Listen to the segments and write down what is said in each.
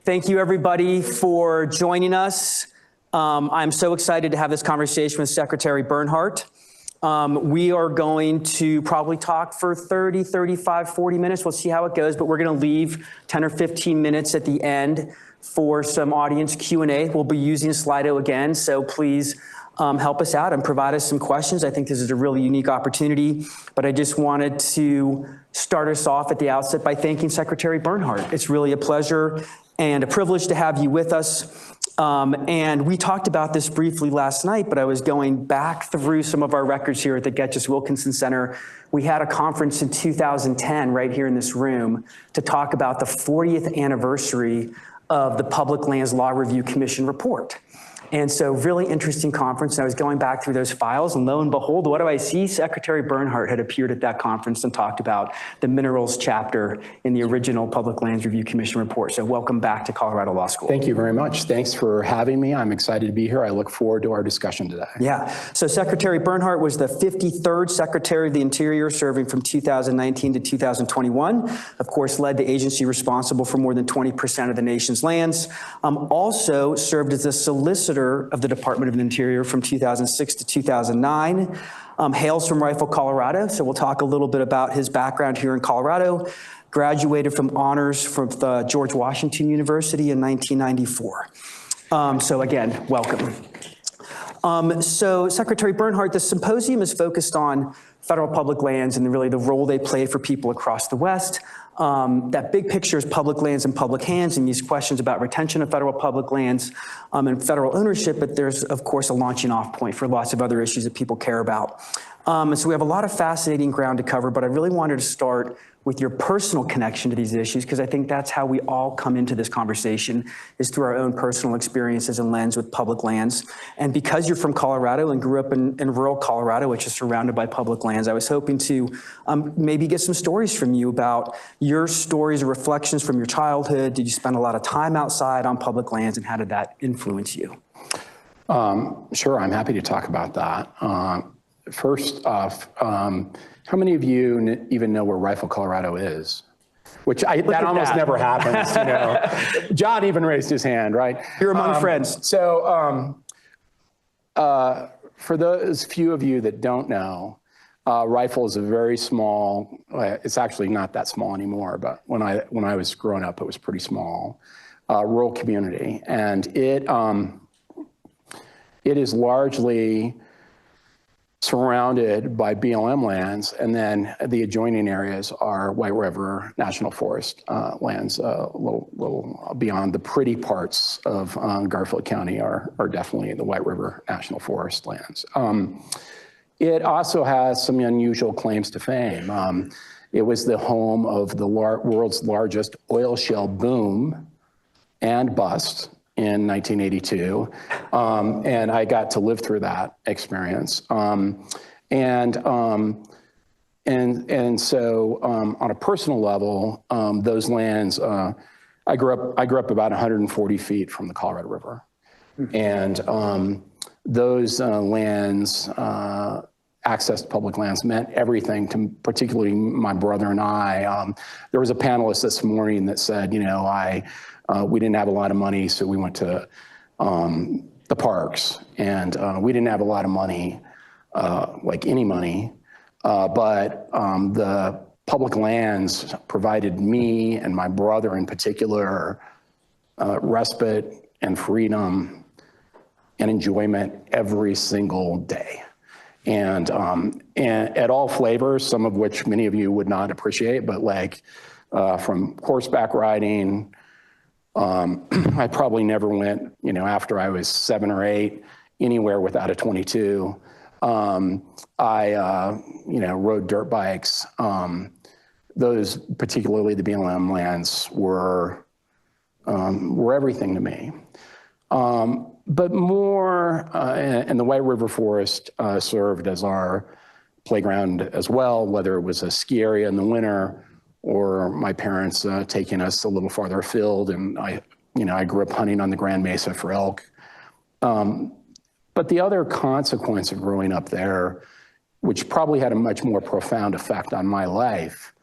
Thank you, everybody, for joining us. I'm so excited to have this conversation with Secretary Bernhardt. We are going to probably talk for 30, 35, 40 minutes. We'll see how it goes, but we're going to leave 10 or 15 minutes at the end for some audience Q&A. We'll be using Slido again, so please help us out and provide us some questions. I think this is a really unique opportunity, but I just wanted to start us off at the outset by thanking Secretary Bernhardt. It's really a pleasure and a privilege to have you with us. And we talked about this briefly last night, but I was going back through some of our records here at the Getchus Wilkinson Center. We had a conference in 2010 right here in this room to talk about the 40th anniversary of the Public Lands Law Review Commission report. And so really interesting conference. I was going back through those files and lo and behold, what do I see? Secretary Bernhardt had appeared at that conference and talked about the minerals chapter in the original Public Lands Review Commission report. So welcome back to Colorado Law School. Thank you very much. Thanks for having me. I'm excited to be here. I look forward to our discussion today. Yeah, so Secretary Bernhardt was the 53rd Secretary of the Interior, serving from 2019 to 2021. Of course, led the agency responsible for more than 20% of the nation's lands. Also served as a solicitor of the Department of the Interior from 2006 to 2009. Hails from Rifle, Colorado, so we'll talk a little bit about his background here in Colorado. Graduated from honors from the George Washington University in 1994. So again, welcome. So Secretary Bernhardt, the symposium is focused on federal public lands and really the role they play for people across the West. That big picture is public lands in public hands and these questions about retention of federal public lands and federal ownership, but there's of course a launching off point for lots of other issues that people care about. So we have a lot of fascinating ground to cover, but I really wanted to start with your personal connection to these issues, because I think that's how we all come into this conversation, is through our own personal experiences and lens with public lands. And because you're from Colorado and grew up in rural Colorado, which is surrounded by public lands, I was hoping to maybe get some stories from you about your stories or reflections from your childhood. Did you spend a lot of time outside on public lands, and how did that influence you? Sure, I'm happy to talk about that. First off, how many of you even know where Rifle, Colorado is? That almost never happens, you know. John even raised his hand, right? You're among friends. So for those few of you that don't know, Rifle is a very small, it's actually not that small anymore, but when I was growing up, it was pretty small, rural community. And it is largely surrounded by BLM lands, and then the adjoining areas are White River National Forest lands, a little beyond. The pretty parts of Garfield County are definitely the White River National Forest lands. It also has some unusual claims to fame. It was the home of the world's largest oil shale boom and bust in 1982, and I got to live through that experience. And so on a personal level, those lands, I grew up about 140 feet from the Colorado River, and those lands, access to public lands, meant everything to particularly my brother and I. There was a panelist this morning that said, you know, we didn't have a lot of money, so we went to the parks, and we didn't have a lot of money, like any money, but the public lands provided me and my brother in particular respite and freedom and enjoyment every single day. And at all flavors, some of which many of you would not appreciate, but like from horseback riding, I probably never went, you know, after I was 7 or 8, anywhere without a 22. I rode dirt bikes. Those, particularly the BLM lands, were everything to me. But more, and the White River Forest served as our playground as well, whether it was a ski area in the winter or my parents taking us a little farther afield, and I grew up hunting on the Grand Mesa for elk. But the other consequence of growing up there, which probably had a much more profound effect on my life,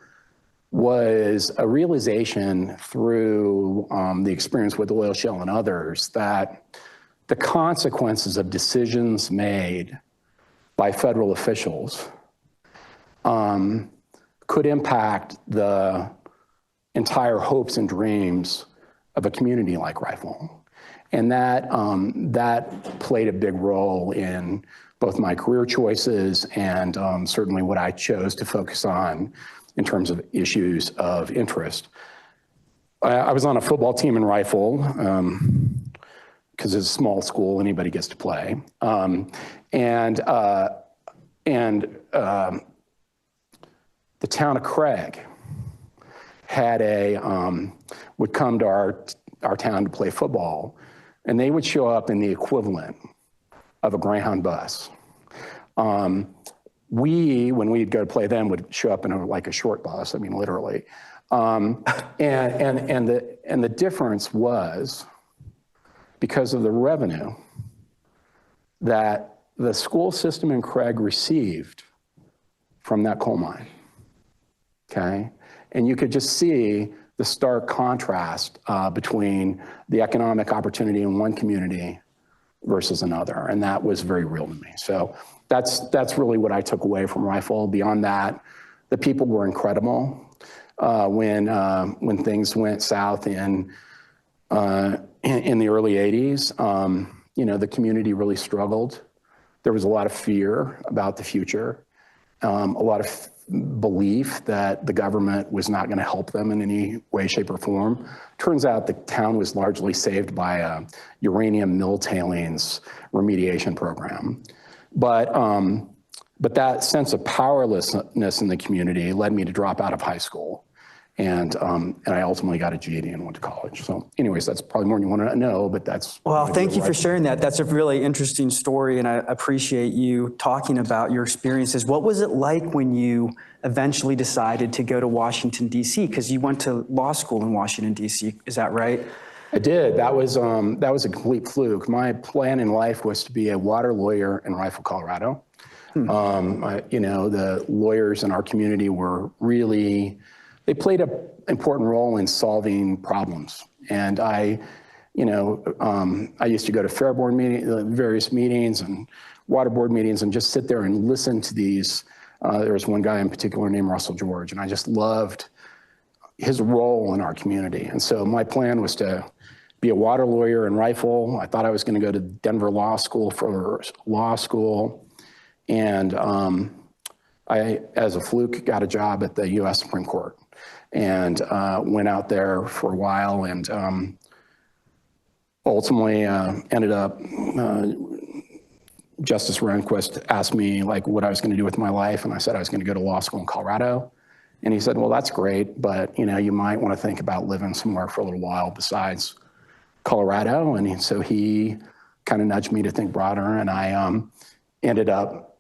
was a realization through the experience with Oil Shell and others that the consequences of decisions made by federal officials could impact the entire hopes and dreams of a community like Rifle. And that played a big role in both my career choices and certainly what I chose to focus on in terms of issues of interest. I was on a football team in Rifle, because it's a small school, anybody gets to play. The town of Craig had would come to our town to play football, and they would show up in the equivalent of a Greyhound bus. When we'd go to play them, would show up in a short bus, I mean, literally. And the difference was because of the revenue that the school system in Craig received from that coal mine, okay? And you could just see the stark contrast between the economic opportunity in one community versus another, and that was very real to me. So that's really what I took away from Rifle. Beyond that, the people were incredible. When things went south in the early 80s, the community really struggled. There was a lot of fear about the future, a lot of belief that the government was not going to help them in any way, shape, or form. Turns out the town was largely saved by a uranium mill tailings remediation program. But that sense of powerlessness in the community led me to drop out of high school. And I ultimately got a GED and went to college. So anyways, that's probably more than you want to know, but that's. Well, thank you for sharing that. That's a really interesting story, and I appreciate you talking about your experiences. What was it like when you eventually decided to go to Washington, D.C.? Because you went to law school in Washington, D.C., is that right? I did. That was a complete fluke. My plan in life was to be a water lawyer in Rifle, Colorado. The lawyers in our community were really, they played an important role in solving problems. And I used to go to fair board various meetings and water board meetings and just sit there and listen to these. There was one guy in particular named Russell George, and I just loved his role in our community. And so my plan was to be a water lawyer in Rifle. I thought I was going to go to Denver Law School for law school. And I, as a fluke, got a job at the U.S. Supreme Court and went out there for a while and ultimately ended up, Justice Rehnquist asked me what I was going to do with my life. And I said I was going to go to law school in Colorado. And he said, well, that's great, but you might want to think about living somewhere for a little while besides Colorado. And so he kind of nudged me to think broader, and I ended up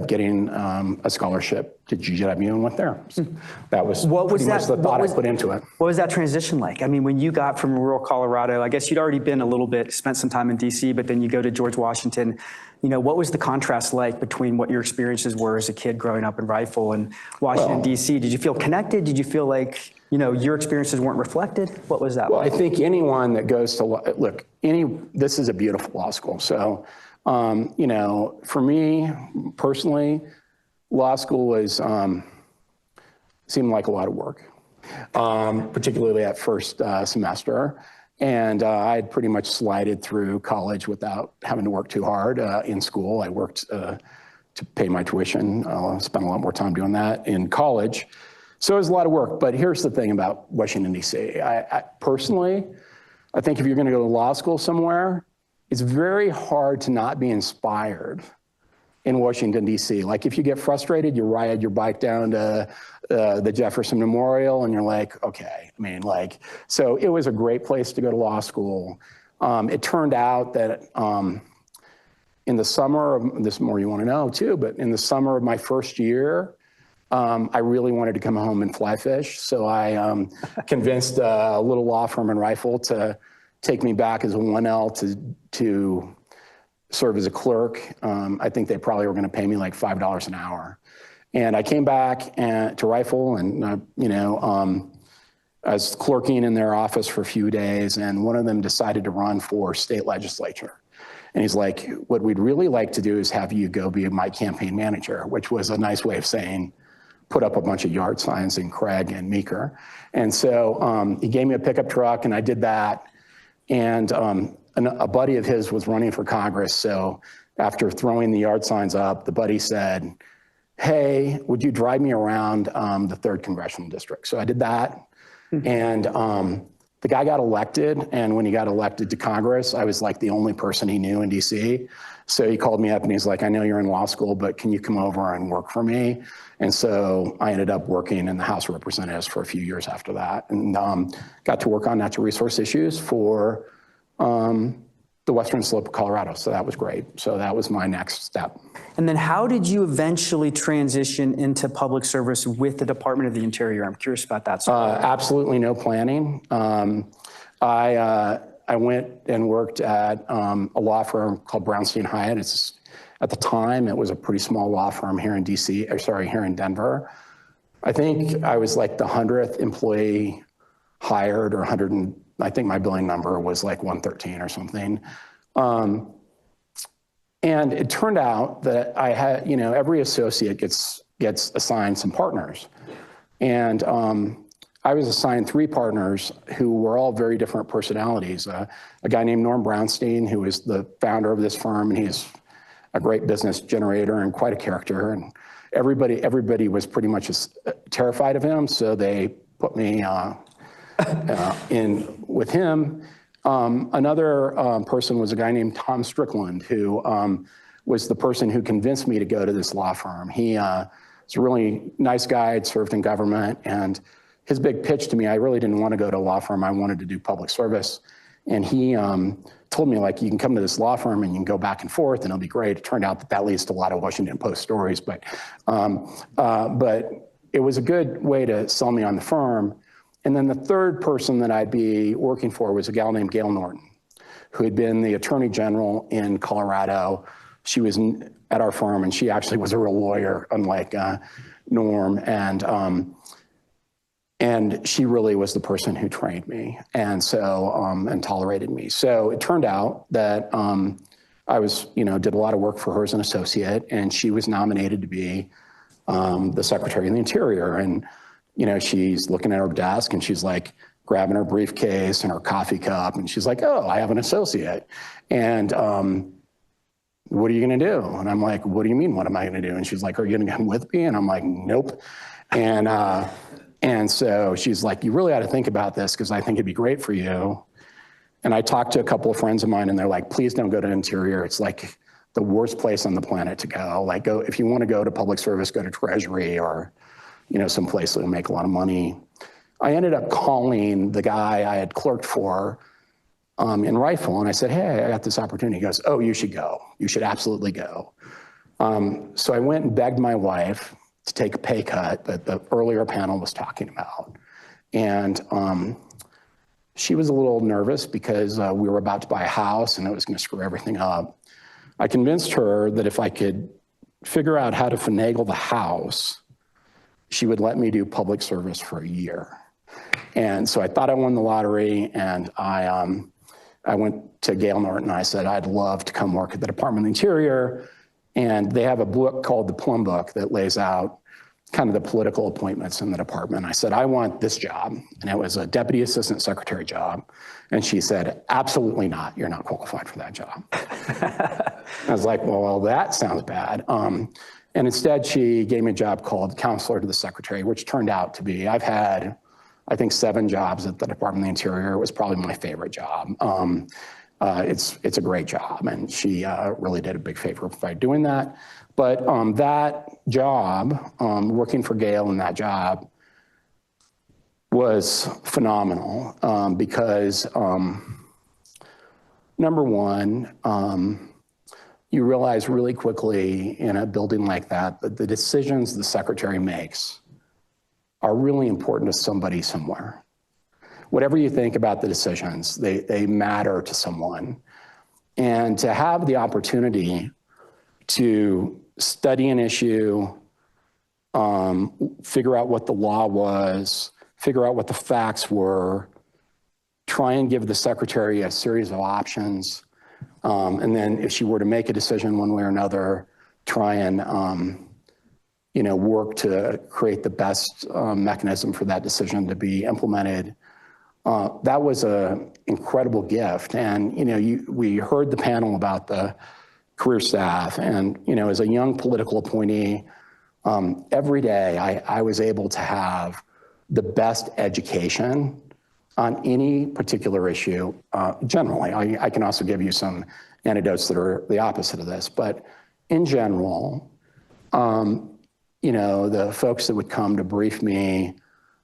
getting a scholarship to GW and went there. So that was pretty much the thought I put into it. What was that transition like? I mean, when you got from rural Colorado, I guess you'd already been a little bit, spent some time in DC, but then you go to George Washington. What was the contrast like between what your experiences were as a kid growing up in Rifle and Washington, D.C.? Did you feel connected? Did you feel like, your experiences weren't reflected? What was that like? I think anyone that goes to, this is a beautiful law school. So, for me personally, law school seemed like a lot of work, particularly at first semester. And I had pretty much slided through college without having to work too hard in school. I worked to pay my tuition. Spent a lot more time doing that in college. So it was a lot of work. But here's the thing about Washington, D.C. I personally think if you're going to go to law school somewhere, it's very hard to not be inspired in Washington, D.C. If you get frustrated, you ride your bike down to the Jefferson Memorial and you're like, okay, so it was a great place to go to law school. It turned out that in the summer, this is more you want to know too, but in the summer of my first year, I really wanted to come home and fly fish. So I convinced a little law firm in Rifle to take me back as a 1L to serve as a clerk. I think they probably were going to pay me $5 an hour. And I came back to Rifle and, I was clerking in their office for a few days, and one of them decided to run for state legislature. And he's like, what we'd really like to do is have you go be my campaign manager, which was a nice way of saying, put up a bunch of yard signs in Craig and Meeker. And so he gave me a pickup truck and I did that. And a buddy of his was running for Congress. So after throwing the yard signs up, the buddy said, hey, would you drive me around the 3rd Congressional District? So I did that. And the guy got elected. And when he got elected to Congress, I was like the only person he knew in DC. So he called me up and he's like, I know you're in law school, but can you come over and work for me? And so I ended up working in the House of Representatives for a few years after that, and got to work on natural resource issues for the western slope of Colorado. So that was great. So that was my next step. And then how did you eventually transition into public service with the Department of the Interior? I'm curious about that. Absolutely no planning. I went and worked at a law firm called Brownstein Hyatt. At the time, it was a pretty small law firm here in here in Denver. I think I was like the 100th employee hired, or I think my billing number was like 113 or something. And it turned out that I had, every associate gets assigned some partners. And I was assigned 3 partners who were all very different personalities. A guy named Norm Brownstein, who is the founder of this firm, and he's a great business generator and quite a character. And everybody was pretty much terrified of him, so they put me in with him. Another person was a guy named Tom Strickland, who was the person who convinced me to go to this law firm. He was a really nice guy, had served in government, and his big pitch to me, I really didn't want to go to a law firm. I wanted to do public service. And he told me, like, you can come to this law firm and you can go back and forth and it'll be great. It turned out that leads to a lot of Washington Post stories, but it was a good way to sell me on the firm. And then the third person that I'd be working for was a gal named Gail Norton, who had been the Attorney General in Colorado. She was at our firm, and she actually was a real lawyer, unlike Norm. And she really was the person who trained me, and so and tolerated me. So it turned out that I did a lot of work for her as an associate, and she was nominated to be the Secretary of the Interior. And she's looking at her desk, and she's like grabbing her briefcase and her coffee cup, and she's like, "Oh, I have an associate." And what are you going to do? And I'm like, "What do you mean? What am I going to do?" And she's like, "Are you going to come with me?" And I'm like, "Nope." And so she's like, "You really ought to think about this, because I think it'd be great for you." And I talked to a couple of friends of mine, and they're like, "Please don't go to Interior. It's like the worst place on the planet to go. Like, go, if you want to go to public service, go to Treasury, or some place that'll make a lot of money." I ended up calling the guy I had clerked for in Rifle, and I said, "Hey, I got this opportunity." He goes, "Oh, you should go. You should absolutely go." So I went and begged my wife to take a pay cut that the earlier panel was talking about. And she was a little nervous because we were about to buy a house and it was going to screw everything up. I convinced her that if I could figure out how to finagle the house, she would let me do public service for a year. And so I thought I won the lottery, and I went to Gail Norton. I said, "I'd love to come work at the Department of the Interior." And they have a book called the Plum Book that lays out kind of the political appointments in the department. I said, "I want this job." And it was a deputy assistant secretary job. And she said, "Absolutely not. You're not qualified for that job." I was like, well, that sounds bad. And instead, she gave me a job called counselor to the secretary, which turned out to be, I've had, I think, 7 jobs at the Department of the Interior. It was probably my favorite job. It's a great job, and she really did a big favor by doing that. But that job, working for Gail in that job, was phenomenal because number one, you realize really quickly in a building like that the decisions the secretary makes are really important to somebody somewhere. Whatever you think about the decisions, they matter to someone. And to have the opportunity to study an issue, figure out what the law was, figure out what the facts were, try and give the secretary a series of options, and then if she were to make a decision one way or another, try and work to create the best mechanism for that decision to be implemented. That was an incredible gift. And, we heard the panel about the career staff. And, as a young political appointee, every day I was able to have the best education on any particular issue. Generally, I can also give you some anecdotes that are the opposite of this, but in general, the folks that would come to brief me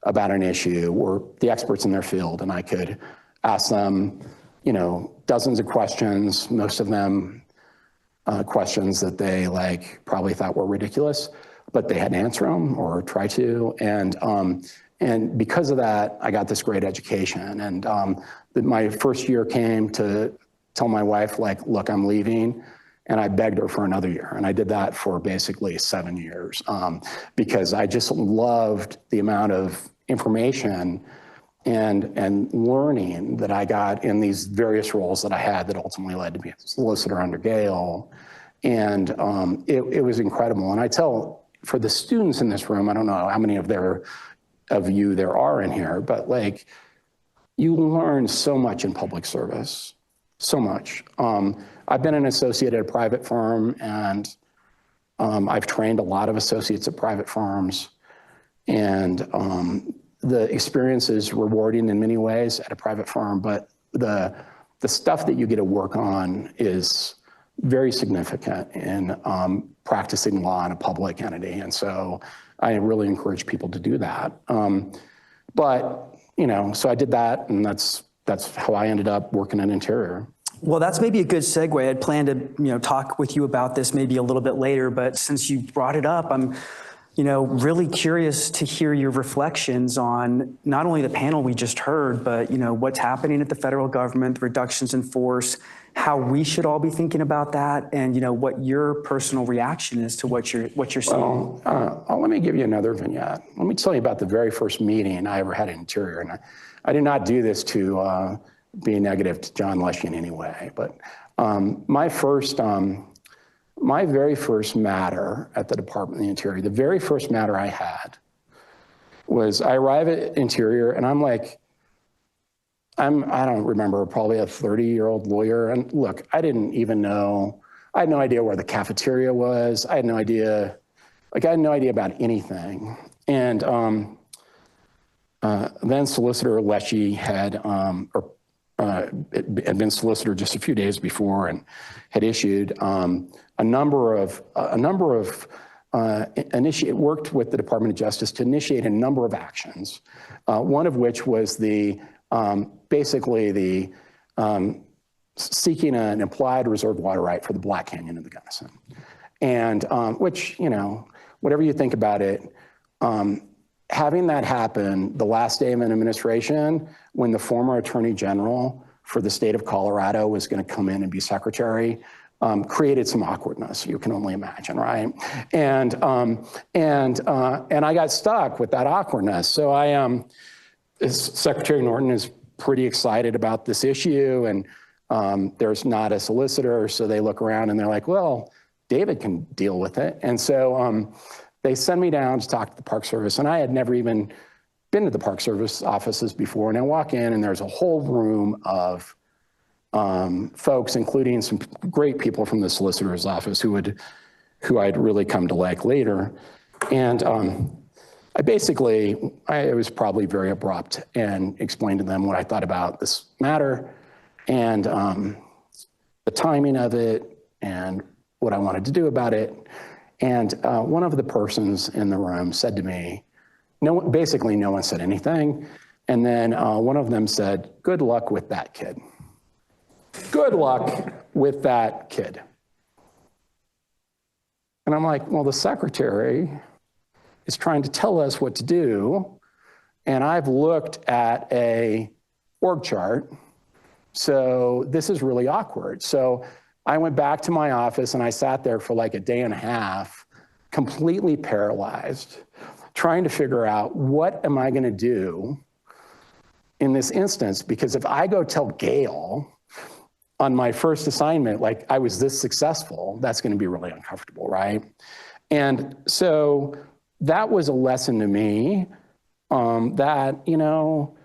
about an issue were the experts in their field, and I could ask them, dozens of questions, most of them questions that they probably thought were ridiculous, but they had to answer them or try to. And because of that, I got this great education. And my first year came to tell my wife, look, I'm leaving. And I begged her for another year. And I did that for basically 7 years because I just loved the amount of information and learning that I got in these various roles that I had that ultimately led to being a solicitor under Gale. And it was incredible. And I tell, for the students in this room, I don't know how many of you there are in here, but you learn so much in public service, so much. I've been an associate at a private firm, and I've trained a lot of associates at private firms. And the experience is rewarding in many ways at a private firm, but the stuff that you get to work on is very significant in practicing law in a public entity. And so I really encourage people to do that. So I did that, and that's how I ended up working in Interior. Well, that's maybe a good segue. I'd planned to, talk with you about this maybe a little bit later, but since you brought it up, I'm, really curious to hear your reflections on not only the panel we just heard, but, what's happening at the federal government, the reductions in force, how we should all be thinking about that, and, what your personal reaction is to what you're seeing. Let me give you another vignette. Let me tell you about the very first meeting I ever had in Interior. And I did not do this to be negative to John Leshy in any way, but my very first matter at the Department of the Interior, the very first matter I had was I arrive at Interior and I'm I don't remember, probably a 30-year-old lawyer. And look, I didn't even know, I had no idea where the cafeteria was. I had no idea, I had no idea about anything. And then Solicitor Leshy had been solicitor just a few days before and had issued worked with the Department of Justice to initiate a number of actions. One of which was seeking an implied reserved water right for the Black Canyon of the Gunnison. And which, whatever you think about it, having that happen the last day of an administration when the former Attorney General for the state of Colorado was going to come in and be secretary, created some awkwardness, you can only imagine, right? And I got stuck with that awkwardness. So Secretary Norton is pretty excited about this issue, and there's not a solicitor, so they look around and they're like, well, David can deal with it. And so they send me down to talk to the Park Service, and I had never even been to the Park Service offices before. And I walk in and there's a whole room of folks, including some great people from the solicitor's office who I'd really come to like later. And I was probably very abrupt and explained to them what I thought about this matter and the timing of it and what I wanted to do about it. And one of the persons in the room said to me, no one said anything. And then one of them said, good luck with that kid. Good luck with that kid. And I'm like, well, the secretary is trying to tell us what to do. And I've looked at a org chart. So this is really awkward. So I went back to my office and I sat there for like a day and a half completely paralyzed, trying to figure out what am I going to do in this instance, because if I go tell Gail on my first assignment, like I was this successful, that's going to be really uncomfortable, right? And so that was a lesson to me that, you know,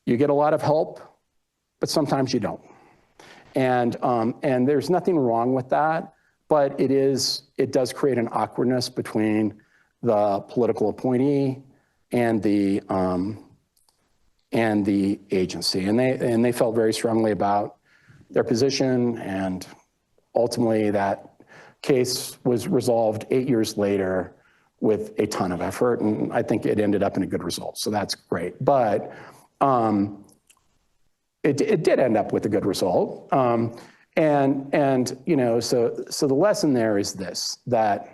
you get a lot of help, but sometimes you don't. And there's nothing wrong with that, but it does create an awkwardness between the political appointee and the agency. And they felt very strongly about their position, and ultimately that case was resolved 8 years later with a ton of effort, and I think it ended up in a good result, so that's great. But it did end up with a good result. And you know, so the lesson there is this, that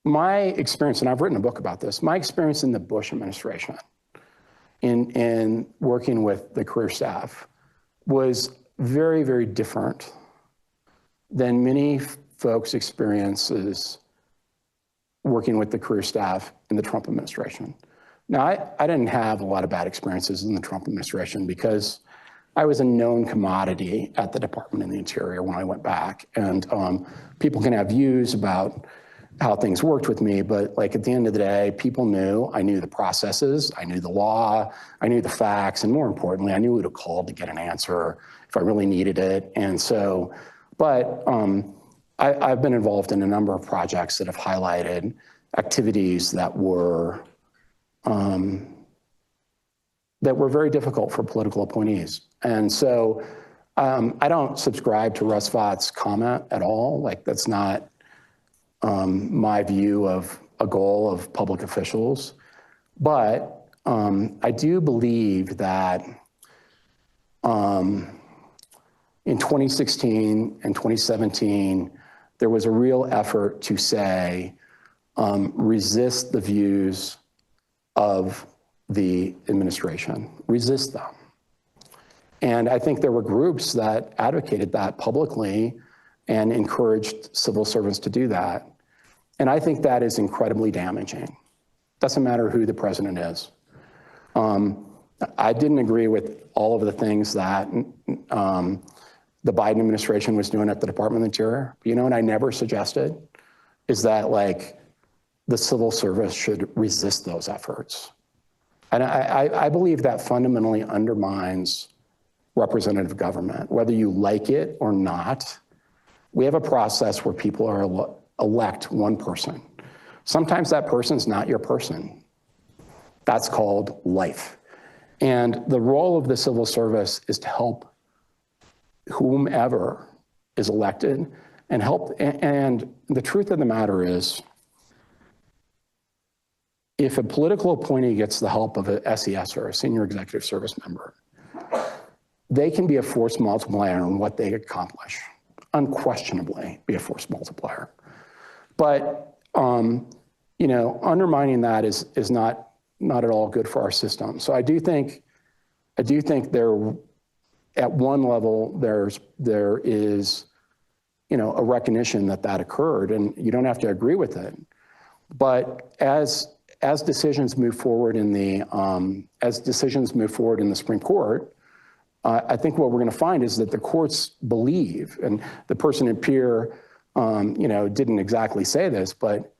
my experience, and I've written a book about this, my experience in the Bush administration in working with the career staff was very, very different than many folks' experiences working with the career staff in the Trump administration. Now, I didn't have a lot of bad experiences in the Trump administration because I was a known commodity at the Department of the Interior when I went back. And people can have views about how things worked with me, but like at the end of the day, people knew, I knew the processes, I knew the law, I knew the facts, and more importantly, I knew who to call to get an answer if I really needed it. And so, but I've been involved in a number of projects that have highlighted activities that were very difficult for political appointees. And so I don't subscribe to Russ Vought's comment at all. Like, that's not my view of a goal of public officials. But I do believe that in 2016 and 2017, there was a real effort to say, resist the views of the administration, resist them. And I think there were groups that advocated that publicly and encouraged civil servants to do that. And I think that is incredibly damaging. Doesn't matter who the president is. I didn't agree with all of the things that the Biden administration was doing at the Department of the Interior. But you know what I never suggested is that, like, the civil service should resist those efforts. And I believe that fundamentally undermines representative government, whether you like it or not. We have a process where people are elect one person. Sometimes that person's not your person. That's called life. And the role of the civil service is to help whomever is elected and help. And the truth of the matter is, if a political appointee gets the help of a SES or a senior executive service member, they can be a force multiplier in what they accomplish, unquestionably be a force multiplier. But you know, undermining that is not at all good for our system. So I do think there, at one level, there is, you know, a recognition that occurred, and you don't have to agree with it. But as decisions move forward in the Supreme Court, I think what we're going to find is that the courts believe, and the person in Peer, you know, didn't exactly say this, but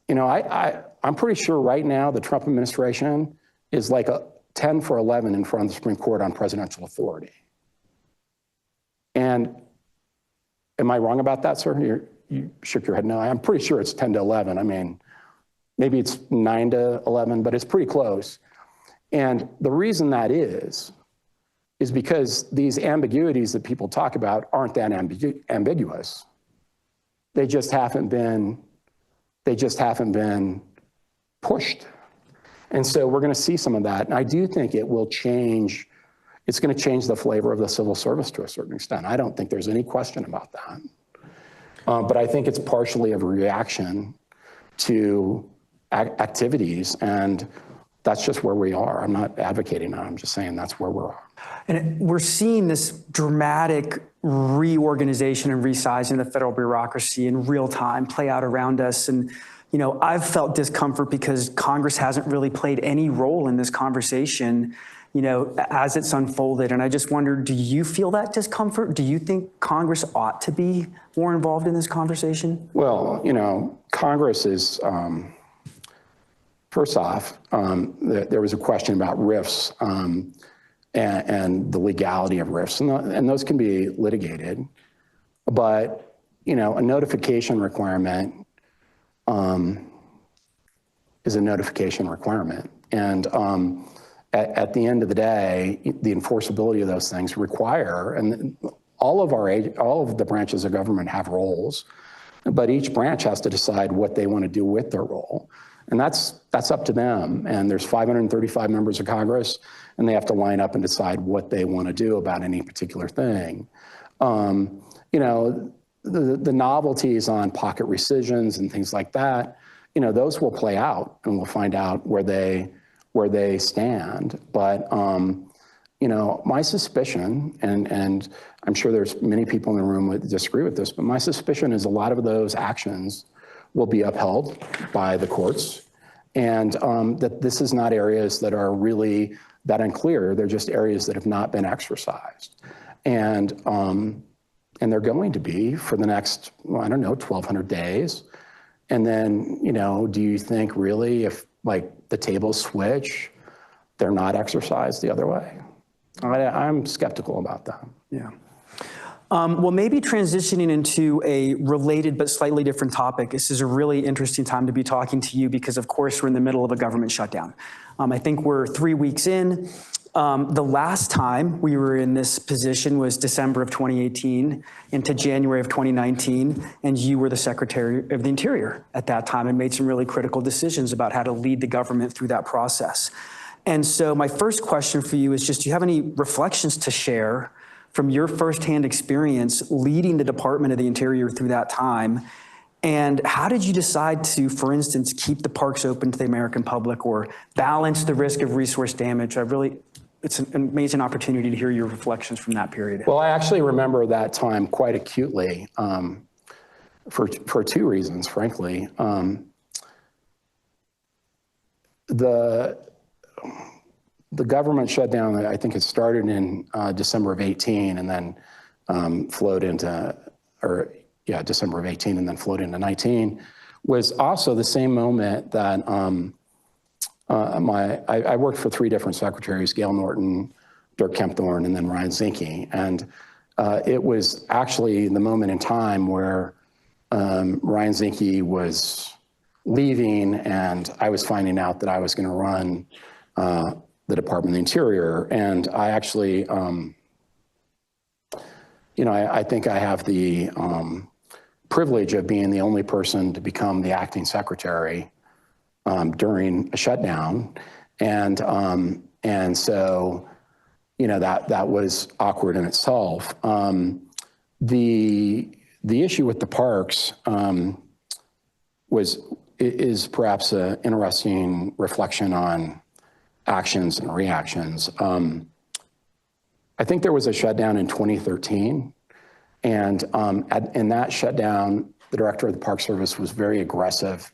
you know, I'm pretty sure right now the Trump administration is like a 10 for 11 in front of the Supreme Court on presidential authority. And am I wrong about that, sir? You shook your head no. I'm pretty sure it's 10 to 11. I mean, maybe it's 9 to 11, but it's pretty close. And the reason that is because these ambiguities that people talk about aren't that ambiguous. They just haven't been pushed. And so we're going to see some of that. And I do think it will change. It's going to change the flavor of the civil service to a certain extent. I don't think there's any question about that. But I think it's partially a reaction to activities and that's just where we are. I'm not advocating that. I'm just saying that's where we're. And we're seeing this dramatic reorganization and resizing of the federal bureaucracy in real time play out around us. And, I've felt discomfort because Congress hasn't really played any role in this conversation, as it's unfolded. And I just wonder, do you feel that discomfort? Do you think Congress ought to be more involved in this conversation? Well, Congress is, first off, there was a question about RIFs and the legality of RIFs, and those can be litigated. But, a notification requirement is a notification requirement. And at the end of the day, the enforceability of those things require, and all of the branches of government have roles, but each branch has to decide what they want to do with their role. And that's up to them. And there's 535 members of Congress, and they have to line up and decide what they want to do about any particular thing. The novelties on pocket rescissions and things like that, those will play out, and we'll find out where they stand. But my suspicion, and I'm sure there's many people in the room that disagree with this, but my suspicion is a lot of those actions will be upheld by the courts, and that this is not areas that are really that unclear. They're just areas that have not been exercised. And they're going to be for the next, 1,200 days. And then, do you think really if the tables switch, they're not exercised the other way? I'm skeptical about that. Yeah. Well, maybe transitioning into a related but slightly different topic. This is a really interesting time to be talking to you because, of course, we're in the middle of a government shutdown. I think we're 3 weeks in. The last time we were in this position was December of 2018 into January of 2019, and you were the Secretary of the Interior at that time and made some really critical decisions about how to lead the government through that process. And so my first question for you is just, do you have any reflections to share from your firsthand experience leading the Department of the Interior through that time? And how did you decide to, for instance, keep the parks open to the American public or balance the risk of resource damage? It's an amazing opportunity to hear your reflections from that period. Well, I actually remember that time quite acutely for two reasons, frankly. The government shutdown, I think it started in December of 18 and then flowed into, December of 18 and then flowed into 19, was also the same moment that I worked for 3 different secretaries, Gail Norton, Dirk Kempthorne, and then Ryan Zinke. And it was actually the moment in time where Ryan Zinke was leaving and I was finding out that I was gonna run the Department of the Interior. And I actually, I think I have the privilege of being the only person to become the acting secretary during a shutdown. And so, that was awkward in itself. The issue with the parks is perhaps an interesting reflection on actions and reactions. I think there was a shutdown in 2013, and in that shutdown, the director of the Park Service was very aggressive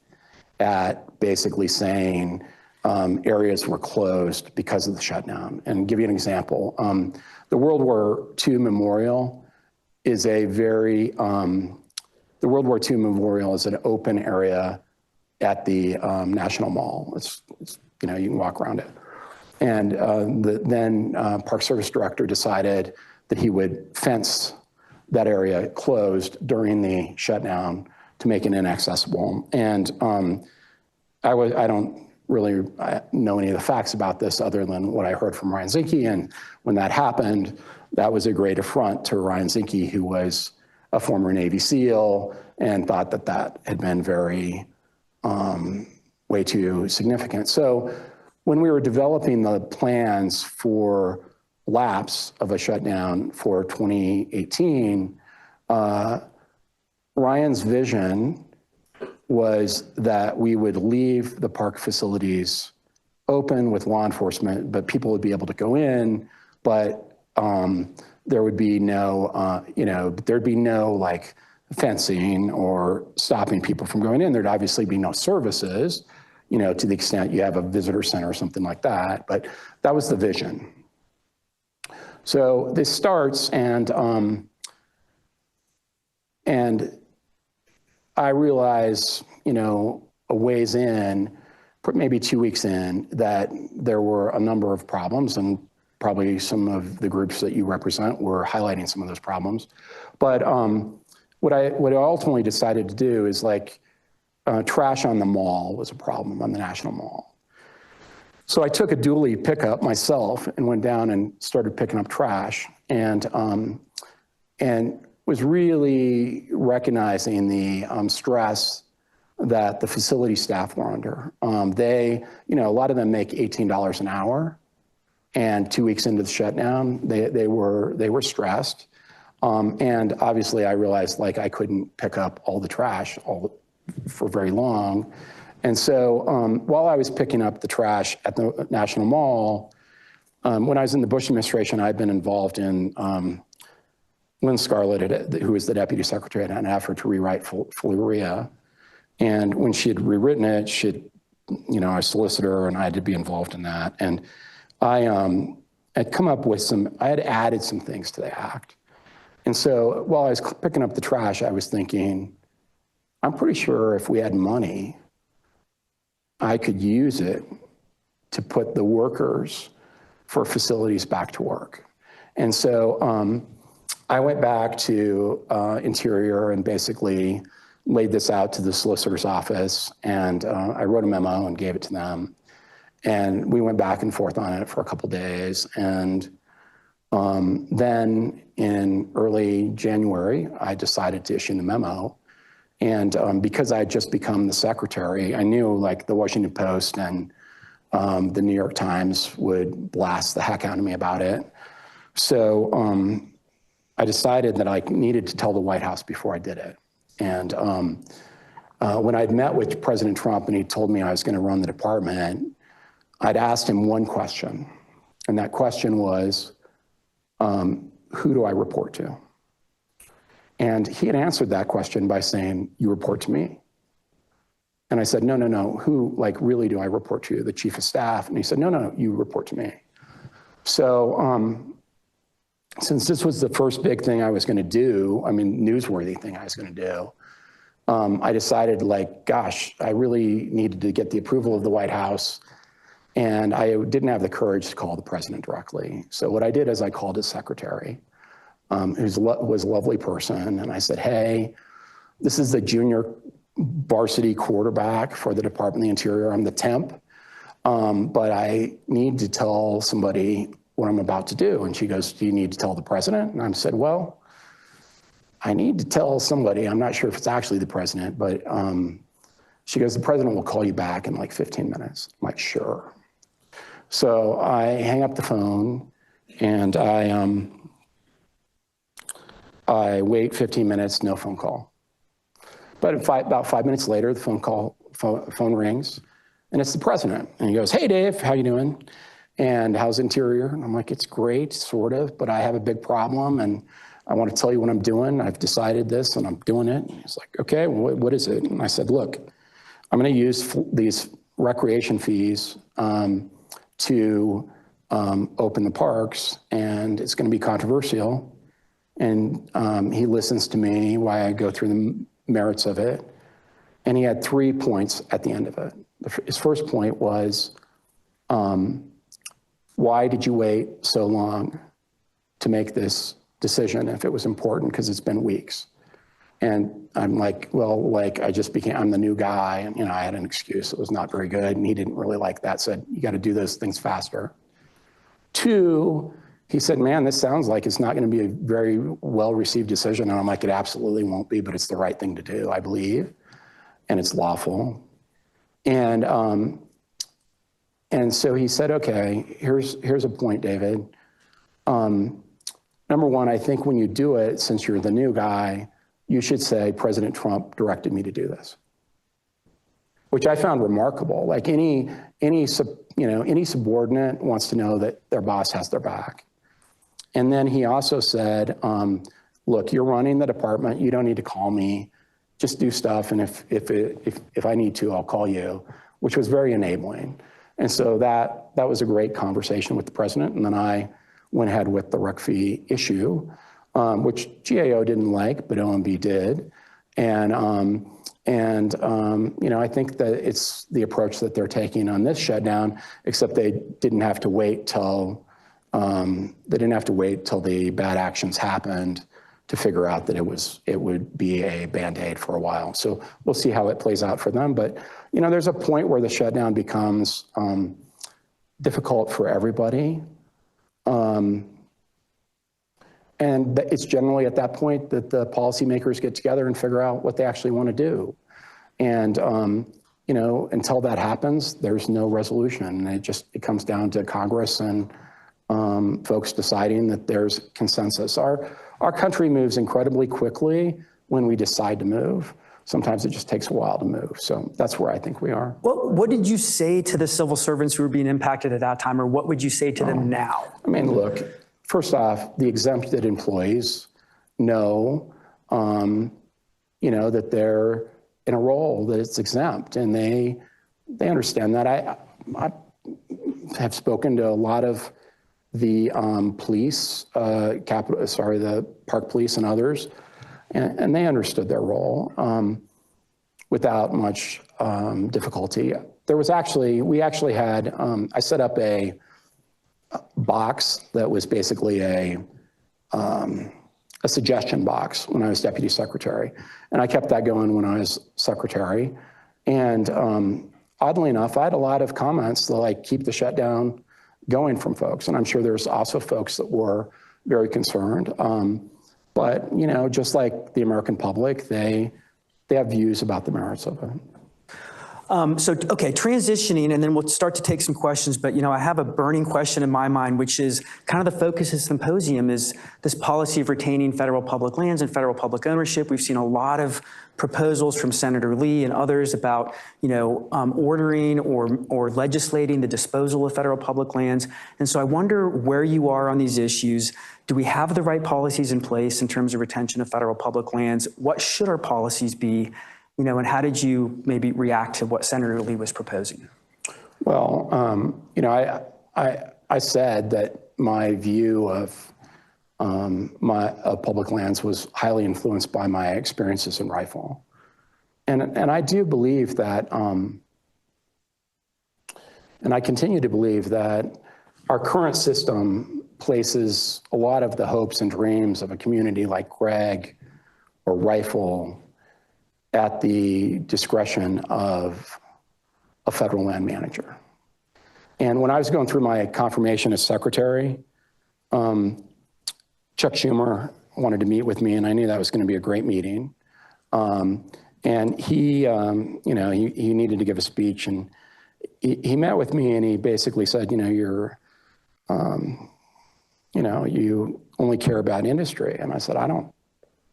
at basically saying areas were closed because of the shutdown. And give you an example, the World War II Memorial is an open area at the National Mall. It's you can walk around it. And then Park Service director decided that he would fence that area closed during the shutdown to make it inaccessible. And I don't really know any of the facts about this other than what I heard from Ryan Zinke. And when that happened, that was a great affront to Ryan Zinke, who was a former Navy SEAL and thought that that had been way too significant. So when we were developing the plans for lapse of a shutdown for 2018, Ryan's vision was that we would leave the park facilities open with law enforcement, but people would be able to go in, but there would be no, there'd be no like fencing or stopping people from going in. There'd obviously be no services, to the extent you have a visitor center or something like that, but that was the vision. So this starts, and I realize, a ways in, maybe 2 weeks in, that there were a number of problems, and probably some of the groups that you represent were highlighting some of those problems. But what I ultimately decided to do is trash on the mall was a problem, on the National Mall. So I took a dually pickup myself and went down and started picking up trash, and was really recognizing the stress that the facility staff were under. They, a lot of them make $18 an hour, and 2 weeks into the shutdown, they were stressed. And obviously I realized I couldn't pick up all the trash for very long. And so while I was picking up the trash at the National Mall, when I was in the Bush administration, I'd been involved in Lynn Scarlett, who was the deputy secretary, had an effort to rewrite FLURIA. And when she had rewritten it, a solicitor, and I had to be involved in that. And I'd come up with I had added some things to the act. And so while I was picking up the trash, I was thinking, I'm pretty sure if we had money, I could use it to put the workers for facilities back to work. And so I went back to Interior and basically laid this out to the solicitor's office, and I wrote a memo and gave it to them. And we went back and forth on it for a couple days. And then in early January, I decided to issue the memo. And because I had just become the secretary, I knew the Washington Post and the New York Times would blast the heck out of me about it. So I decided that I needed to tell the White House before I did it. And when I'd met with President Trump and he told me I was going to run the department, I'd asked him one question. And that question was, who do I report to? And he had answered that question by saying, you report to me. And I said, no, who really do I report to? The chief of staff? And he said, no, you report to me. So since this was the first big thing I was going to do, newsworthy thing I was going to do, I decided gosh, I really needed to get the approval of the White House, and I didn't have the courage to call the president directly. So what I did is I called his secretary, who was a lovely person, and I said, hey, this is the junior varsity quarterback for the Department of the Interior. I'm the temp, but I need to tell somebody what I'm about to do. And she goes, do you need to tell the president? And I said, well, I need to tell somebody. I'm not sure if it's actually the president, but she goes, the president will call you back in 15 minutes. I'm like, sure. So I hang up the phone, and I wait 15 minutes, no phone call. But about 5 minutes later, the phone rings, and it's the president. And he goes, hey, Dave, how you doing? And how's Interior? And I'm like, it's great, sort of, but I have a big problem, and I want to tell you what I'm doing. I've decided this, and I'm doing it. And he's like, okay, what is it? And I said, look, I'm going to use these recreation fees to open the parks, and it's going to be controversial. And he listens to me while I go through the merits of it. And he had 3 points at the end of it. His first point was, why did you wait so long to make this decision if it was important? Because it's been weeks. And I'm like, well, I'm the new guy, and I had an excuse that was not very good, and he didn't really like that, said, you got to do those things faster. 2, he said, man, this sounds like it's not going to be a very well-received decision. And I'm like, it absolutely won't be, but it's the right thing to do, I believe, and it's lawful. And so he said, okay, here's a point, David. Number one, I think when you do it, since you're the new guy, you should say President Trump directed me to do this. which I found remarkable. Like any subordinate wants to know that their boss has their back. And then he also said, look, you're running the department. You don't need to call me. Just do stuff. And if I need to, I'll call you, which was very enabling. And so that was a great conversation with the president. And then I went ahead with the rec fee issue, which GAO didn't like, but OMB did. And I think that it's the approach that they're taking on this shutdown, except they didn't have to wait till the bad actions happened to figure out that it would be a Band-Aid for a while. So we'll see how it plays out for them. But there's a point where the shutdown becomes difficult for everybody. And it's generally at that point that the policymakers get together and figure out what they actually want to do. And, until that happens, there's no resolution. And it comes down to Congress and folks deciding that there's consensus. Our country moves incredibly quickly when we decide to move. Sometimes it just takes a while to move. So that's where I think we are. What did you say to the civil servants who were being impacted at that time, or what would you say to them now? I mean, look, first off, the exempted employees know, that they're in a role that it's exempt, and they understand that. I have spoken to a lot of the police, the Park Police and others, and they understood their role without much difficulty. We actually had, I set up a box that was basically a suggestion box when I was deputy secretary. And I kept that going when I was secretary. And oddly enough, I had a lot of comments that keep the shutdown going from folks. And I'm sure there's also folks that were very concerned. But, just like the American public, they have views about the merits of it. Transitioning, and then we'll start to take some questions, but I have a burning question in my mind, which is kind of the focus of the symposium is this policy of retaining federal public lands and federal public ownership. We've seen a lot of proposals from Senator Lee and others about, ordering or legislating the disposal of federal public lands. And so I wonder where you are on these issues. Do we have the right policies in place in terms of retention of federal public lands? What should our policies be? And how did you maybe react to what Senator Lee was proposing? Well, I said that my view of public lands was highly influenced by my experiences in rifle, and I do believe that, and I continue to believe that our current system places a lot of the hopes and dreams of a community like Gregg or Rifle at the discretion of a federal land manager. And when I was going through my confirmation as secretary, Chuck Schumer wanted to meet with me, and I knew that was going to be a great meeting. And he needed to give a speech, and he met with me, and he basically said, you only care about industry. And I said, I don't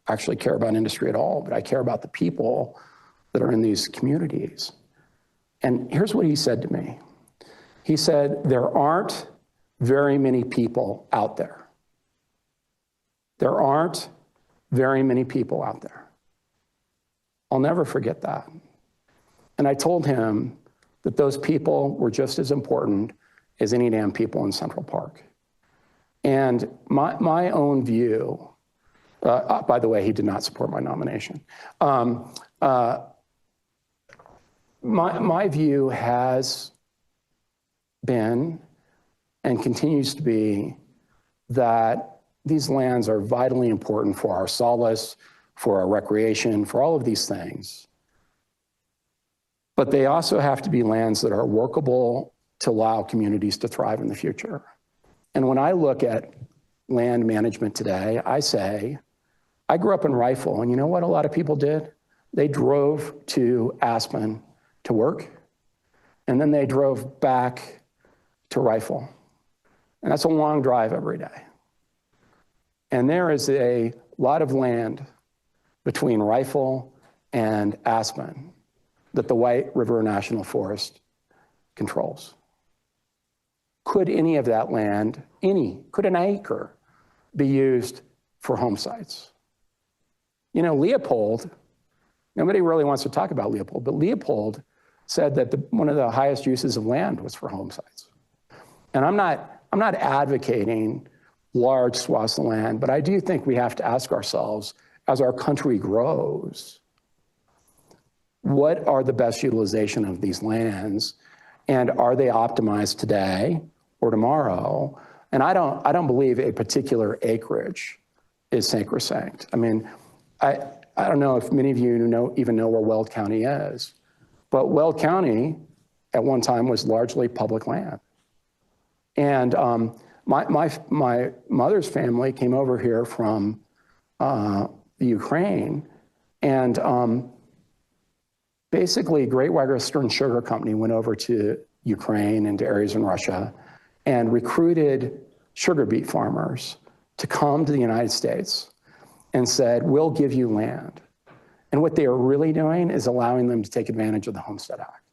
actually care about industry at all, but I care about the people that are in these communities. And here's what he said to me. He said, there aren't very many people out there. There aren't very many people out there. I'll never forget that. And I told him that those people were just as important as any damn people in Central Park. And my own view, by the way, he did not support my nomination. My view has been and continues to be that these lands are vitally important for our solace, for our recreation, for all of these things. But they also have to be lands that are workable to allow communities to thrive in the future. And when I look at land management today, I say, I grew up in Rifle, and you know what a lot of people did? They drove to Aspen to work, and then they drove back to Rifle. And that's a long drive every day. And there is a lot of land between Rifle and Aspen that the White River National Forest controls. Could any of that land, could an acre be used for home sites? You know, Leopold, nobody really wants to talk about Leopold, but Leopold said that one of the highest uses of land was for home sites. And I'm not advocating large swaths of land, but I do think we have to ask ourselves, as our country grows, what are the best utilization of these lands? And are they optimized today or tomorrow? And I don't believe a particular acreage is sacrosanct. I mean, I don't know if many of you even know where Weld County is, but Weld County at one time was largely public land. And my mother's family came over here from the Ukraine, and basically Great Western Sugar Company went over to Ukraine and to areas in Russia and recruited sugar beet farmers to come to the United States and said, we'll give you land. And what they are really doing is allowing them to take advantage of the Homestead Act.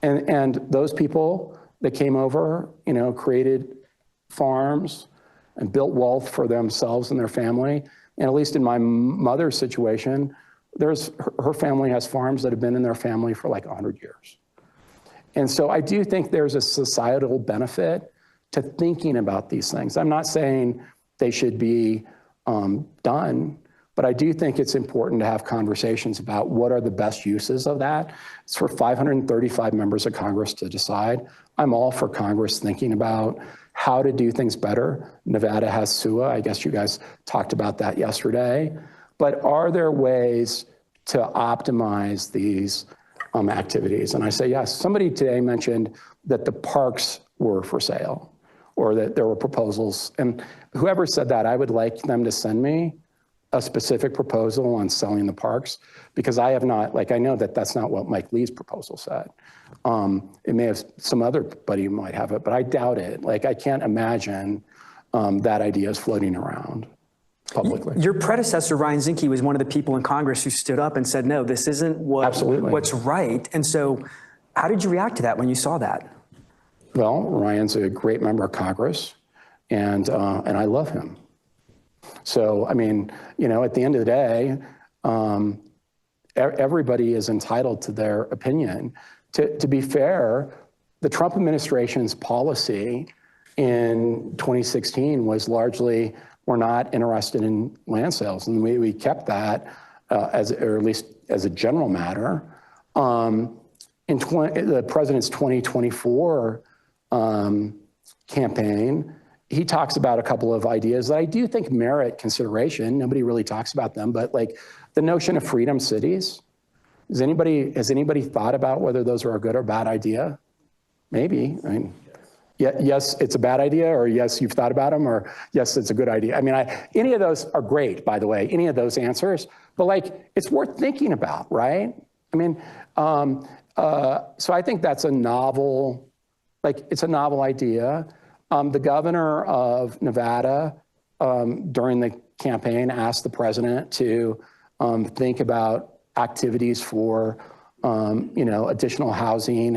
And those people that came over, you know, created farms and built wealth for themselves and their family. And at least in my mother's situation, her family has farms that have been in their family for like 100 years. And so I do think there's a societal benefit to thinking about these things. I'm not saying they should be done, but I do think it's important to have conversations about what are the best uses of that. It's for 535 members of Congress to decide. I'm all for Congress thinking about how to do things better. Nevada has SUA. I guess you guys talked about that yesterday. But are there ways to optimize these activities? And I say yes. Somebody today mentioned that the parks were for sale, or that there were proposals. And whoever said that, I would like them to send me a specific proposal on selling the parks, because I have not, like, I know that that's not what Mike Lee's proposal said. It may have, some other buddy might have it, but I doubt it. Like, I can't imagine that idea is floating around publicly. Your predecessor, Ryan Zinke, was one of the people in Congress who stood up and said, no, this isn't what's right. And so how did you react to that when you saw that? Well, Ryan's a great member of Congress, and I love him. So, I mean, you know, at the end of the day, everybody is entitled to their opinion. To be fair, the Trump administration's policy in 2016 was largely, we're not interested in land sales. And we kept that, or at least as a general matter. In the president's 2024 campaign, he talks about a couple of ideas that I do think merit consideration. Nobody really talks about them, but like the notion of freedom cities. Has anybody thought about whether those are a good or bad idea? Maybe. I mean, yes, it's a bad idea, or yes, you've thought about them, or yes, it's a good idea. I mean, any of those are great, by the way, any of those answers, but like, it's worth thinking about, right? I mean, so I think that's a novel, like, it's a novel idea. The governor of Nevada, during the campaign, asked the president to think about activities for, you know, additional housing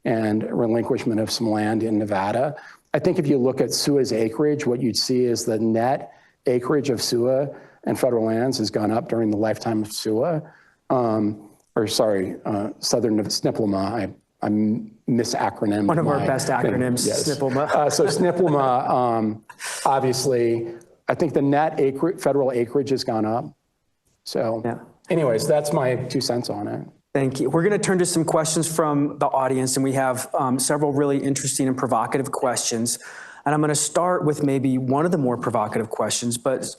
and relinquishment of some land in Nevada. I think if you look at SUA's acreage, what you'd see is the net acreage of SUA and federal lands has gone up during the lifetime of SUA, Southern SNPLMA. I'm misacronym. One of our best acronyms, yes. SNPLMA. So SNPLMA, obviously, I think the net federal acreage has gone up. So anyways, that's my 2 cents on it. Thank you. We're going to turn to some questions from the audience, and we have several really interesting and provocative questions. And I'm going to start with maybe one of the more provocative questions, but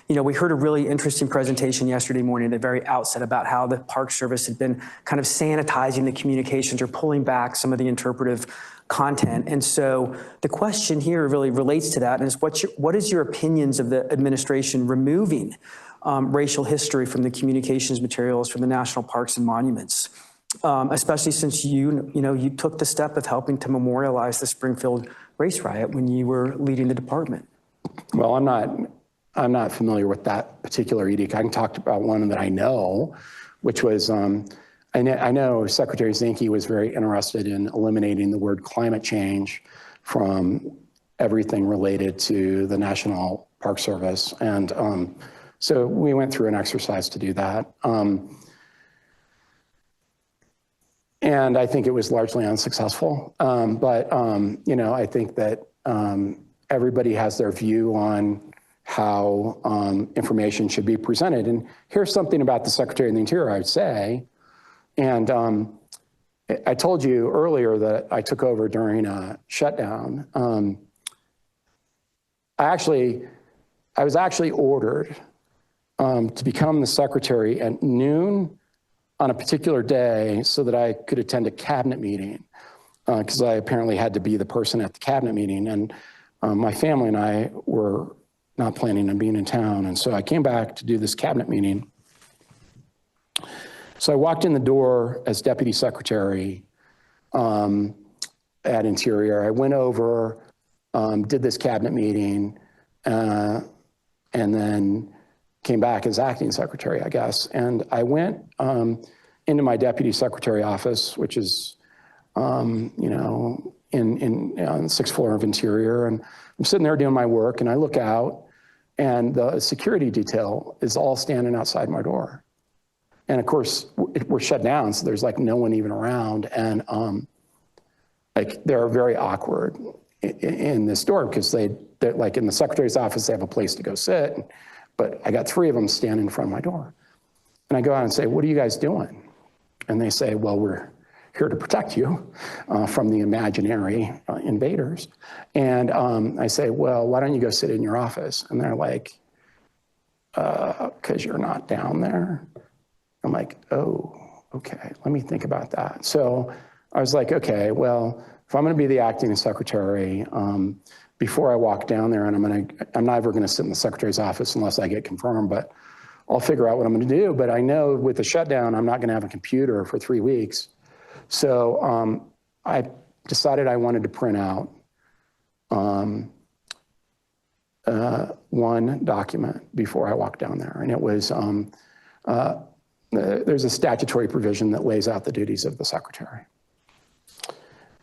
you know, we heard a really interesting presentation yesterday morning at the very outset about how the Park Service had been kind of sanitizing the communications or pulling back some of the interpretive content. And so the question here really relates to that, and is what is your opinions of the administration removing racial history from the communications materials from the national parks and monuments, especially since you took the step of helping to memorialize the Springfield race riot when you were leading the department? Well, I'm not familiar with that particular edict. I can talk about one that I know, which was, I I know Secretary Zinke was very interested in eliminating the word climate change from everything related to the National Park Service. And so we went through an exercise to do that. And I think it was largely unsuccessful. But I think that everybody has their view on how information should be presented. And here's something about the Secretary of the Interior, I would say. And I told you earlier that I took over during a shutdown. I was actually ordered to become the secretary at noon on a particular day so that I could attend a cabinet meeting, because I apparently had to be the person at the cabinet meeting. And my family and I were not planning on being in town. And so I came back to do this cabinet meeting. So I walked in the door as deputy secretary at Interior. I went over, did this cabinet meeting, and then came back as acting secretary, I guess. And I went into my deputy secretary office, which is, on the sixth floor of Interior. And I'm sitting there doing my work, and I look out, and the security detail is all standing outside my door. And of course, we're shut down, so there's like no one even around. And they're very awkward in this door, because they're like in the secretary's office, they have a place to go sit. But I got 3 of them standing in front of my door. And I go out and say, "What are you guys doing?" And they say, "Well, we're here to protect you from the imaginary invaders." And I say, "Well, why don't you go sit in your office?" And they're like, "'Cause you're not down there." I'm like, "Oh, okay, let me think about that." So I was like, okay, well, if I'm gonna be the acting secretary, before I walk down there, and I'm never gonna sit in the secretary's office unless I get confirmed, but I'll figure out what I'm gonna do. But I know with the shutdown, I'm not gonna have a computer for 3 weeks. So I decided I wanted to print out one document before I walked down there. And it was, there's a statutory provision that lays out the duties of the secretary.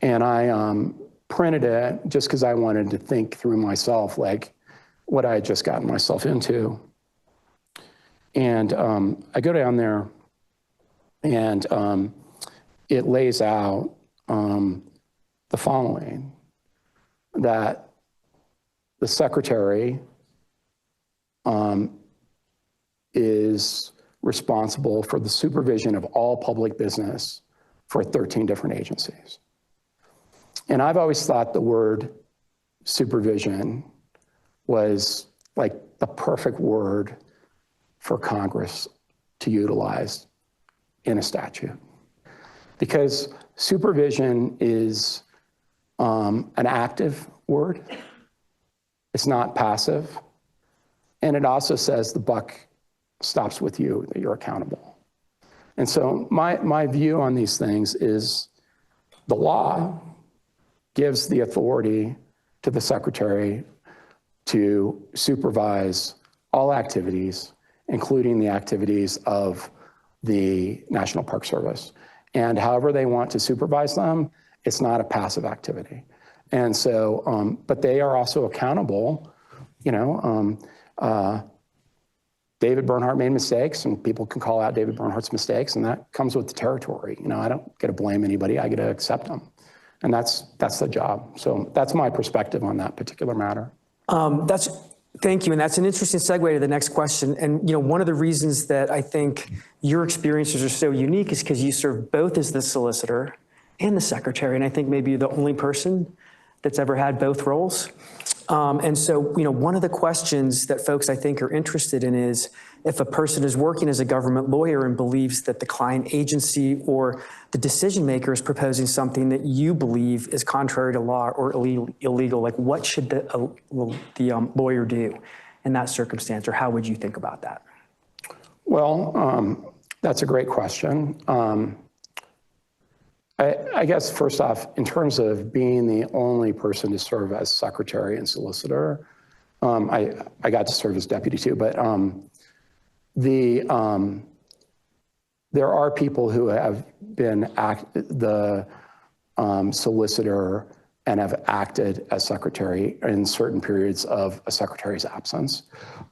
And I printed it just because I wanted to think through myself, like what I had just gotten myself into. And I go down there, and it lays out the following: that the secretary is responsible for the supervision of all public business for 13 different agencies. And I've always thought the word supervision was like the perfect word for Congress to utilize in a statute. Because supervision is an active word. It's not passive. And it also says the buck stops with you, that you're accountable. And so my view on these things is the law gives the authority to the secretary to supervise all activities, including the activities of the National Park Service. And however they want to supervise them, it's not a passive activity. And so, but they are also accountable. David Bernhardt made mistakes, and people can call out David Bernhardt's mistakes, and that comes with the territory. I don't get to blame anybody, I get to accept them. And that's the job. So that's my perspective on that particular matter. Thank you, and that's an interesting segue to the next question. And one of the reasons that I think your experiences are so unique is because you serve both as the solicitor and the secretary, and I think maybe you're the only person that's ever had both roles. And so, one of the questions that folks I think are interested in is if a person is working as a government lawyer and believes that the client agency or the decision maker is proposing something that you believe is contrary to law or illegal, like what should the lawyer do in that circumstance, or how would you think about that? Well, that's a great question. I guess first off, in terms of being the only person to serve as secretary and solicitor, I got to serve as deputy too, but there are people who have been the solicitor and have acted as secretary in certain periods of a secretary's absence.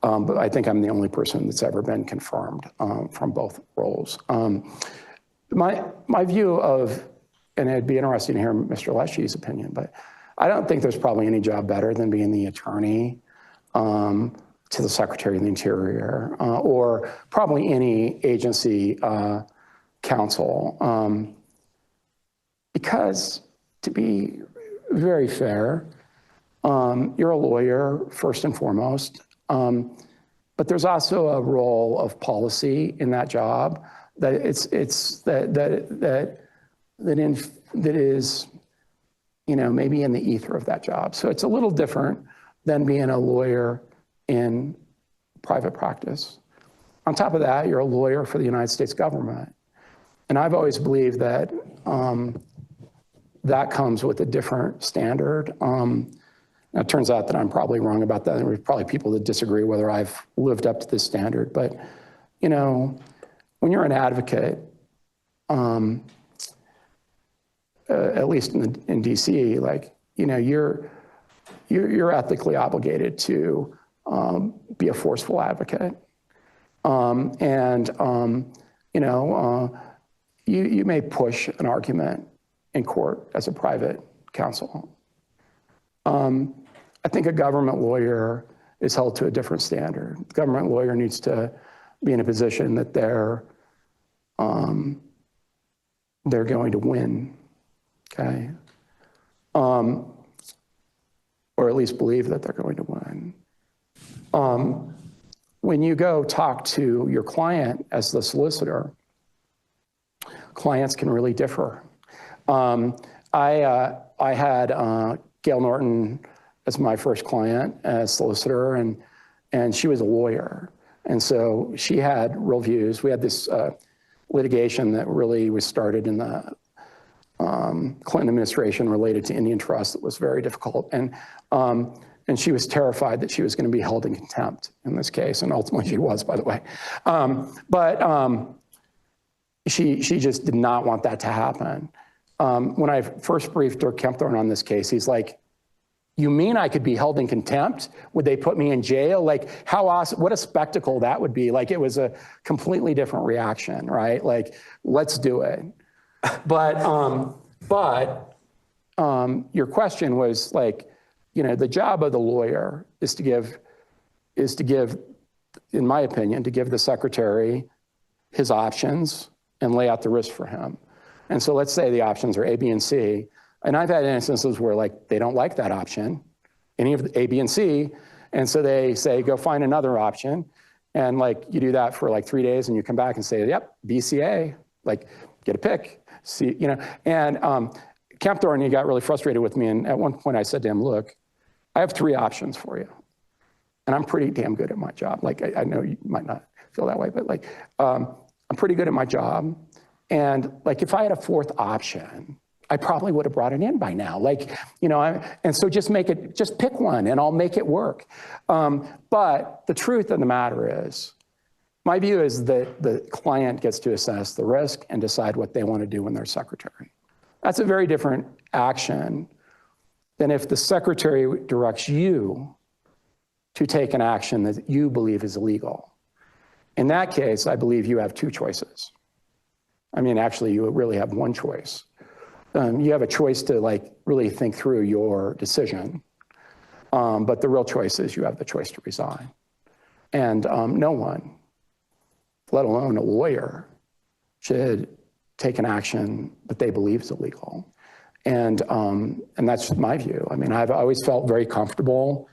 But I think I'm the only person that's ever been confirmed from both roles. My view of, and it'd be interesting to hear Mr. Leshy's opinion, but I don't think there's probably any job better than being the attorney to the Secretary of the Interior, or probably any agency counsel. Because to be very fair, you're a lawyer first and foremost, but there's also a role of policy in that job that that is, you know, maybe in the ether of that job. So it's a little different than being a lawyer in private practice. On top of that, you're a lawyer for the United States government. And I've always believed that that comes with a different standard. Now it turns out that I'm probably wrong about that. There's probably people that disagree whether I've lived up to this standard. But, you know, when you're an advocate, at least in DC, like, you know, you're ethically obligated to be a forceful advocate. You know, you may push an argument in court as a private counsel. I think a government lawyer is held to a different standard. The government lawyer needs to be in a position that they're going to win, okay? Or at least believe that they're going to win. When you go talk to your client as the solicitor, clients can really differ. I had Gail Norton as my first client as solicitor, and she was a lawyer. And so she had real views. We had this litigation that really was started in the Clinton administration related to Indian trust that was very difficult. And she was terrified that she was going to be held in contempt in this case. And ultimately she was, by the way. She just did not want that to happen. When I first briefed Dirk Kempthorne on this case, he's like, you mean I could be held in contempt? Would they put me in jail? Like, how awesome, what a spectacle that would be. Like, it was a completely different reaction, right? Like, let's do it. But your question was like, you know, the job of the lawyer is to give, in my opinion, to give the secretary his options and lay out the risk for him. And so let's say the options are A, B, and C. And I've had instances where like they don't like that option, any of the A, B, and C. And so they say, go find another option. And like you do that for like 3 days and you come back and say, yep, B, C, A, like get a pick, C, you know. And Kempthorne, he got really frustrated with me. And at one point I said to him, look, I have 3 options for you. And I'm pretty damn good at my job. Like I know you might not feel that way, but like I'm pretty good at my job. And like if I had a 4th option, I probably would have brought it in by now. Like, you know, and so just pick one and I'll make it work. But the truth of the matter is, my view is that the client gets to assess the risk and decide what they want to do when they're secretary. That's a very different action than if the secretary directs you to take an action that you believe is illegal. In that case, I believe you have 2 choices. I mean, actually, you really have 1 choice. You have a choice to like really think through your decision. But the real choice is you have the choice to resign. And no one, let alone a lawyer, should take an action that they believe is illegal. And that's my view. I mean, I've always felt very comfortable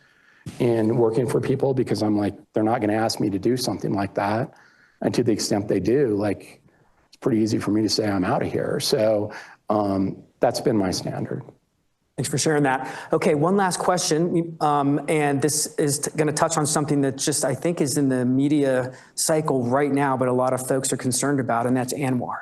in working for people because I'm like, they're not going to ask me to do something like that. And to the extent they do, like, it's pretty easy for me to say I'm out of here. So that's been my standard. Thanks for sharing that. Okay, one last question, and this is going to touch on something that just I think is in the media cycle right now, but a lot of folks are concerned about, and that's ANWR.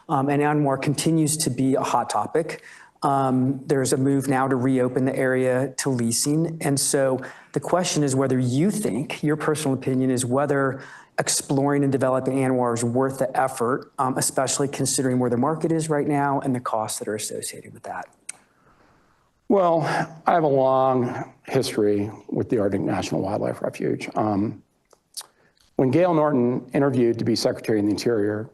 And ANWR continues to be a hot topic. There's a move now to reopen the area to leasing. And so the question is whether you think, your personal opinion is whether exploring and developing ANWR is worth the effort, especially considering where the market is right now and the costs that are associated with that? Well, I have a long history with the Arctic National Wildlife Refuge. When Gail Norton interviewed to be Secretary of the Interior,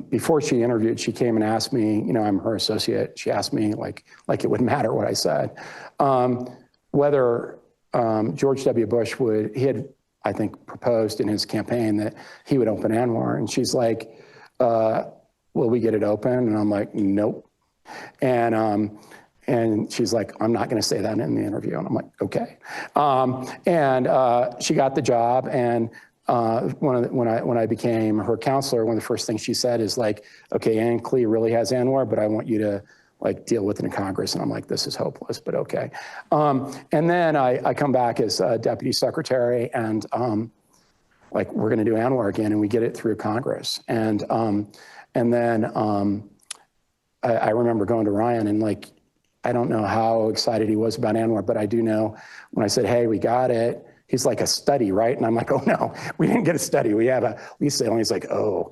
before she interviewed, she came and asked me, you know, I'm her associate. She asked me like it would matter what I said, whether George W. Bush he had, I think, proposed in his campaign that he would open ANWR. And she's like, will we get it open? And I'm like, nope. And she's like, I'm not going to say that in the interview. And I'm like, okay. She got the job. And when I became her counselor, one of the first things she said is like, okay, Ann Clee really has ANWR, but I want you to like deal with it in Congress. And I'm like, this is hopeless, but okay. And then I come back as deputy secretary, and like, we're going to do ANWR again, and we get it through Congress. And then I remember going to Ryan, and like, I don't know how excited he was about ANWR, but I do know when I said, hey, we got it, he's like, a study, right? And I'm like, oh no, we didn't get a study. We have a lease sale. And he's like, oh.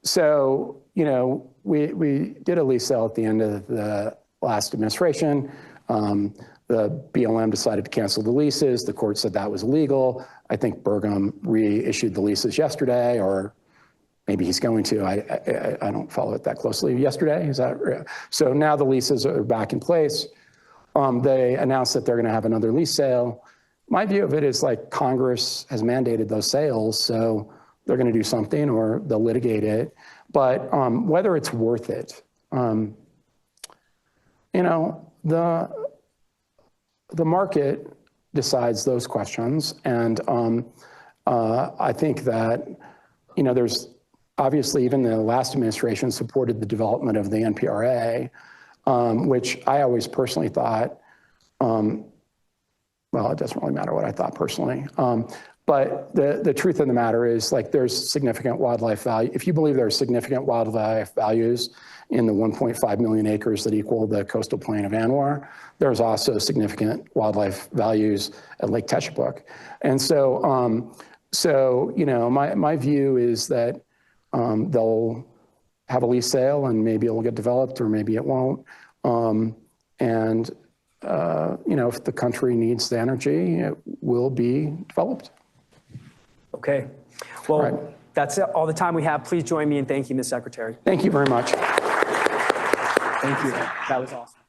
So, you know, we did a lease sale at the end of the last administration. The BLM decided to cancel the leases. The court said that was illegal. I think Burgum reissued the leases yesterday, or maybe he's going to. I don't follow it that closely. Yesterday, is that? So now the leases are back in place. They announced that they're going to have another lease sale. My view of it is like Congress has mandated those sales, so they're going to do something or they'll litigate it. But whether it's worth it, you know, the market decides those questions, and I think that, you know, there's obviously even the last administration supported the development of the NPRA, which I always personally thought, well, it doesn't really matter what I thought personally. But the truth of the matter is, like, there's significant wildlife value. If you believe there are significant wildlife values in the 1.5 million acres that equal the coastal plain of ANWR, there's also significant wildlife values at Lake Techapook. And so, you know, my view is that they'll have a lease sale and maybe it'll get developed or maybe it won't. You know, if the country needs the energy, it will be developed. Okay. Well, Right. That's all the time we have. Please join me in thanking the Secretary. Thank you very much. Thank you. That was awesome.